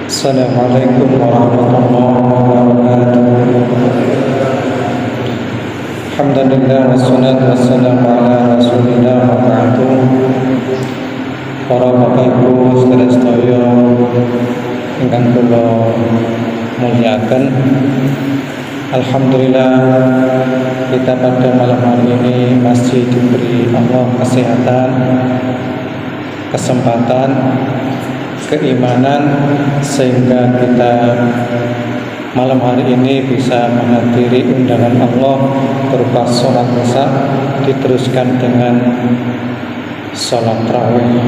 Assalamualaikum warahmatullahi wabarakatuh. Alhamdulillah wassalatu wassalamu ala rasulillah wa ba'du. Para bapak ibu sedaya ingkang kula muliakan, alhamdulillah kita pada malam hari ini masih diberi Allah kesehatan, kesempatan, keimanan, sehingga kita malam hari ini bisa menghadiri undangan Allah berupa sholat isya diteruskan dengan sholat tarawih.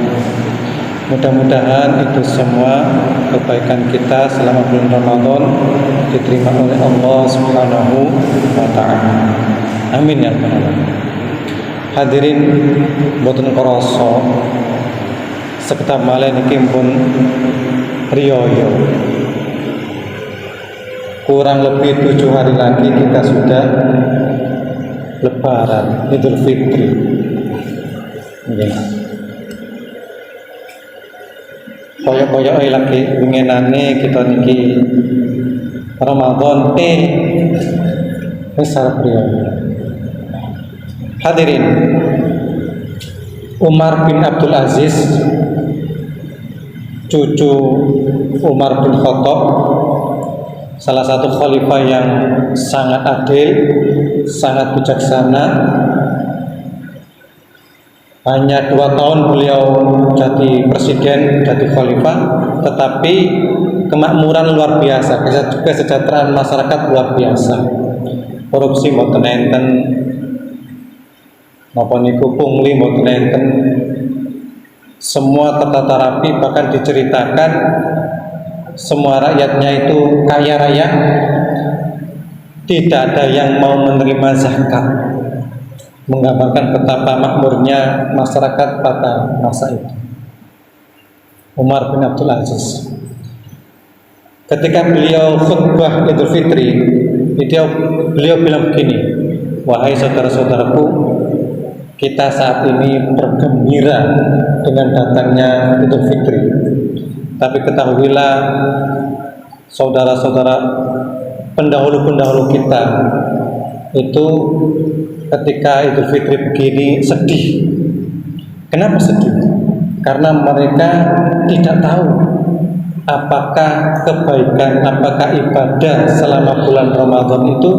Mudah-mudahan itu semua kebaikan kita selama bulan Ramadan diterima oleh Allah Subhanahu wa ta'ala. Amin ya rabbal alamin. Hadirin boten krasa sekedar malih niki pun riyo. Kurang lebih 7 hari lagi kita sudah Lebaran Idul Fitri. Koyok-koyok lagi winginane kita niki Ramadan wis arep riyo. Hadirin, Umar bin Abdul Aziz, cucu Umar bin Khattab, salah satu khalifah yang sangat adil, sangat bijaksana. Hanya 2 tahun beliau jadi presiden, jadi khalifah, tetapi kemakmuran luar biasa, kesejahteraan masyarakat luar biasa. Korupsi mboten enten, napa niku pungli mboten enten. Semua tertata rapi, bahkan diceritakan semua rakyatnya itu kaya raya, tidak ada yang mau menerima zakat, menggambarkan betapa makmurnya masyarakat pada masa itu. Umar bin Abdul Aziz, ketika beliau khutbah Idul Fitri, beliau bilang begini, wahai saudara-saudaraku, kita saat ini bergembira dengan datangnya Idul Fitri. Tapi ketahuilah saudara-saudara pendahulu-pendahulu kita itu ketika Idul Fitri begini sedih. Kenapa sedih? Karena mereka tidak tahu apakah kebaikan, apakah ibadah selama bulan Ramadan itu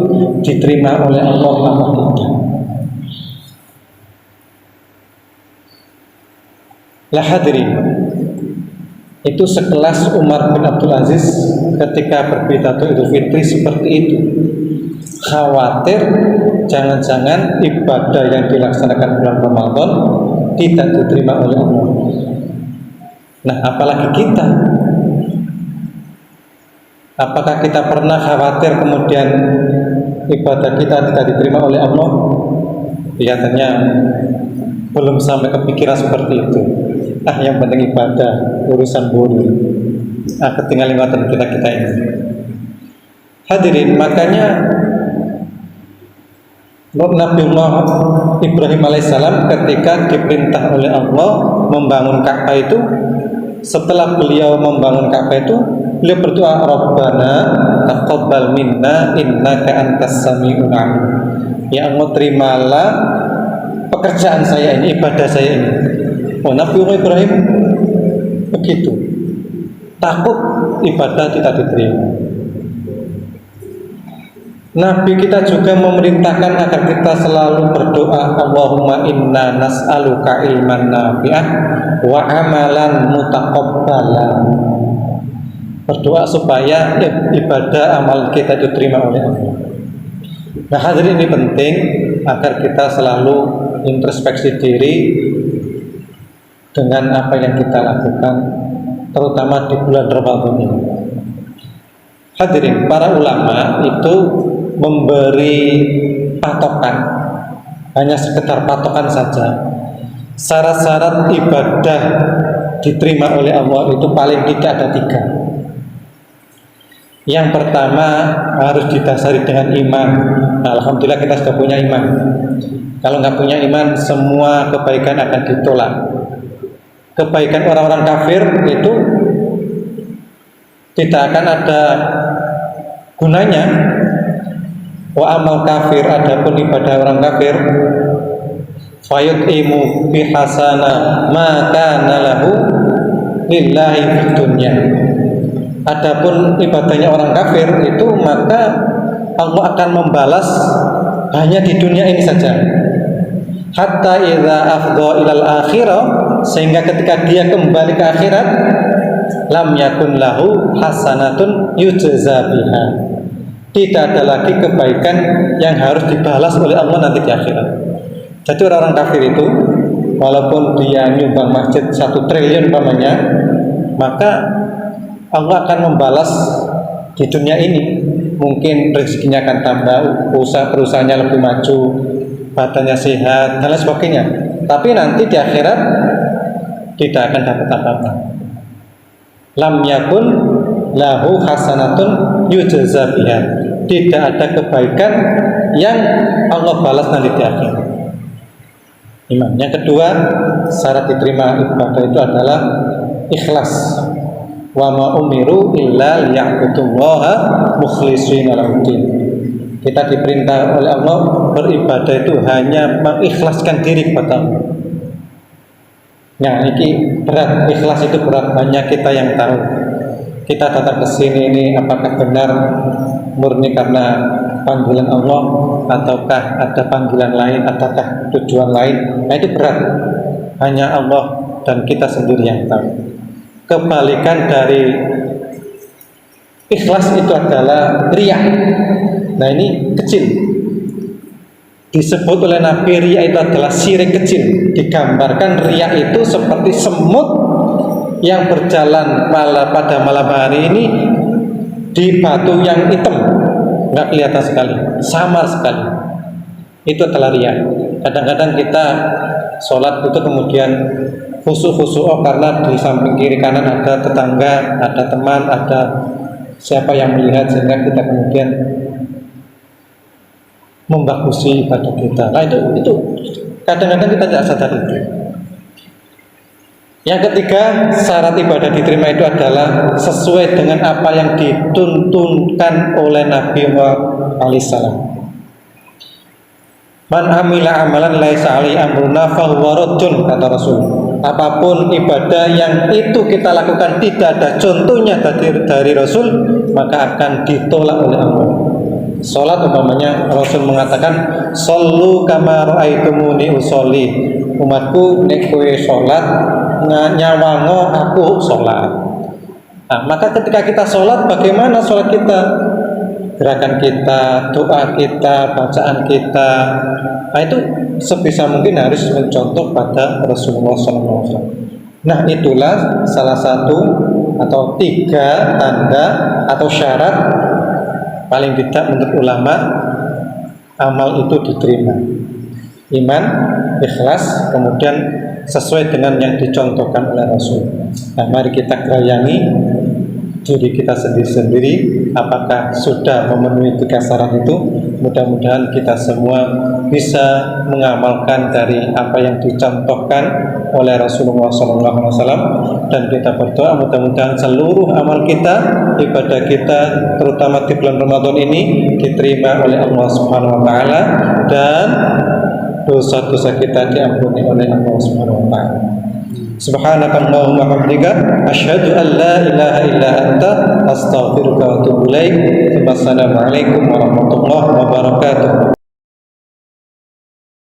diterima oleh Allah atau tidak. Lah hadirin, itu sekelas Umar bin Abdul Aziz ketika berpidato Idul Fitri seperti itu, khawatir jangan-jangan ibadah yang dilaksanakan bulan Ramadan tidak diterima oleh Allah. Nah, apalagi kita, apakah kita pernah khawatir kemudian ibadah kita tidak diterima oleh Allah? Kelihatannya belum sampai kepikiran seperti itu. Yang penting ibadah, urusan bodoh. Ketinggalan ingatan kita ini. Hadirin, makanya Nabiullah Ibrahim alaihissalam ketika diperintah oleh Allah membangun Ka'bah itu, setelah beliau membangun Ka'bah itu, beliau berdoa, Rabbana taqabbal minna innaka antas sami'ul 'alim. Ya Allah, terimalah pekerjaan saya ini, ibadah saya ini. Oh, Nabiullah Ibrahim begitu, takut ibadah tidak diterima. Nabi kita juga memerintahkan agar kita selalu berdoa, Allahumma inna nas'aluka ilman nafi'ah wa amalan mutaqabbalan. Berdoa supaya ibadah amal kita diterima oleh Allah. Nah, hadirin, ini penting agar kita selalu introspeksi diri dengan apa yang kita lakukan, terutama di bulan Ramadan ini. Hadirin, para ulama itu memberi patokan, hanya sekedar patokan saja. Syarat-syarat ibadah diterima oleh Allah itu paling tidak ada 3. Yang pertama harus didasari dengan iman. Nah, alhamdulillah kita sudah punya iman. Kalau nggak punya iman, semua kebaikan akan ditolak. Kebaikan orang-orang kafir itu tidak akan ada gunanya. Wa amal kafir, adapun ibadah orang kafir, fayutimu bihasana ma kana lahu lillahi fid dunya. Adapun ibadahnya orang kafir itu, maka Allah akan membalas hanya di dunia ini saja. Hatta idza afdha ilal akhirah, sehingga ketika dia kembali ke akhirat, lam yakun lahu hasanatun yujza biha. Tidak ada lagi kebaikan yang harus dibalas oleh Allah nanti di akhirat. Jadi orang-orang kafir itu, walaupun dia nyumbang masjid 1 triliun umpamanya, maka Allah akan membalas di dunia ini. Mungkin rezekinya akan tambah, perusahaannya lebih maju, badannya sehat, dan lain sebagainya. Tapi nanti di akhirat tidak akan dapat apa-apa. Lam yakun lahu hasanatun yujza biha. Tidak ada kebaikan yang Allah balas nanti di akhirat. Iman. Yang kedua, syarat diterima ibadah itu adalah ikhlas. Wa ma umiru illa liya'budullaha mukhlishina lahuddin. Kita diperintah oleh Allah beribadah itu hanya mengikhlaskan diri kepada Allah. Nah, ini berat, ikhlas itu berat, hanya kita yang tahu. Kita datang ke sini ini apakah benar murni karena panggilan Allah, ataukah ada panggilan lain, ataukah tujuan lain? Nah, itu berat. Hanya Allah dan kita sendiri yang tahu. Kebalikan dari ikhlas itu adalah riya. Nah, ini kecil. Disebut oleh Nabi riya itu adalah syirik kecil. Digambarkan riya itu seperti semut yang berjalan pada malam hari ini di batu yang hitam, nggak kelihatan sekali, samar sekali. Itu adalah riya. Kadang-kadang kita sholat itu kemudian khusyuk karena di samping kiri kanan ada tetangga, ada teman, ada siapa yang melihat, sehingga kita kemudian membagusi ibadah kita. Nah, itu kadang-kadang kita tidak sadar itu. Yang ketiga, syarat ibadah diterima itu adalah sesuai dengan apa yang dituntunkan oleh Nabi Muhammad alaihissalam. Man amila amalan laisa alaihi amruna fahuwa raddun, kata Rasul. Apapun ibadah yang itu kita lakukan tidak ada contohnya dari Rasul, maka akan ditolak oleh Allah. Salat umpamanya Rasul mengatakan, "Shollu kama raaitumuni usolli." Umatku nek kowe salat nyawango aku salat. Nah, maka ketika kita salat, bagaimana salat kita? Gerakan kita, doa kita, bacaan kita, nah itu sebisa mungkin harus mencontoh pada Rasulullah SAW. Nah, itulah salah satu atau 3 tanda atau syarat paling tidak menurut ulama amal itu diterima. Iman, ikhlas, kemudian sesuai dengan yang dicontohkan oleh Rasul. Nah, mari kita gerayangi diri kita sendiri-sendiri, apakah sudah memenuhi 3 syarat itu. Mudah-mudahan kita semua bisa mengamalkan dari apa yang dicontohkan oleh Rasulullah SAW, dan kita berdoa mudah-mudahan seluruh amal kita, ibadah kita, terutama di bulan Ramadan ini diterima oleh Allah Subhanahu Wa Taala, dan dosa-dosa kita diampuni oleh Allah Subhanahu Wa Taala. Subhanakallahumma wa bihamdika asyhadu an la ilaha illa anta astaghfiruka wa atubu ilaik. Wassalamualaikum warahmatullahi wabarakatuh.